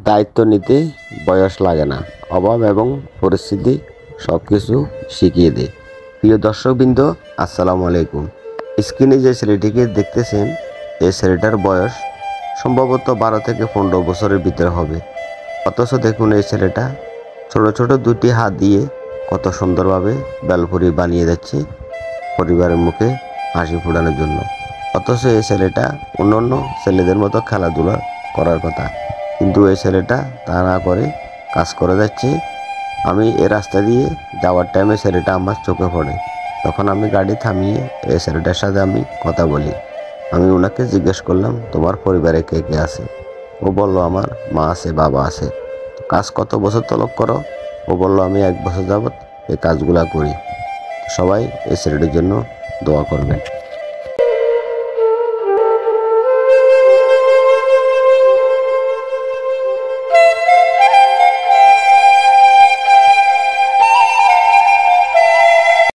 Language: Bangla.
দায়িত্ব নিতে বয়স লাগে না, অভাব এবং পরিস্থিতি সব কিছু শিখিয়ে দেয়। প্রিয় দর্শকবৃন্দ, আসসালামু আলাইকুম। স্ক্রিনে যে ছেলেটিকে দেখতেছেন, এই ছেলেটার বয়স সম্ভবত 12 থেকে 15 বছরের ভিতরে হবে। অথচ দেখুন, এই ছেলেটা ছোট ছোট দুটি হাত দিয়ে কত সুন্দরভাবে বেলপুরি বানিয়ে যাচ্ছে পরিবারের মুখে হাসি ফোটানোর জন্য। অথচ এই ছেলেটা অন্যান্য ছেলেদের মতো খেলাধুলা করার কথা, কিন্তু এই ছেলেটা তা না করে কাজ করে যাচ্ছে। আমি এই রাস্তা দিয়ে যাওয়ার টাইমে ছেলেটা আমার চোখে পড়ে। তখন আমি গাড়ি থামিয়ে এই ছেলেটার সাথে আমি কথা বলি। আমি ওনাকে জিজ্ঞেস করলাম, তোমার পরিবারে কে কে আছে? ও বলল, আমার মা আছে, বাবা আছে। কাজ কত বছর তলব করো? ও বলল, আমি 1 বছর যাবৎ এই কাজগুলা করি। সবাই এই ছেলেটির জন্য দোয়া করবেন।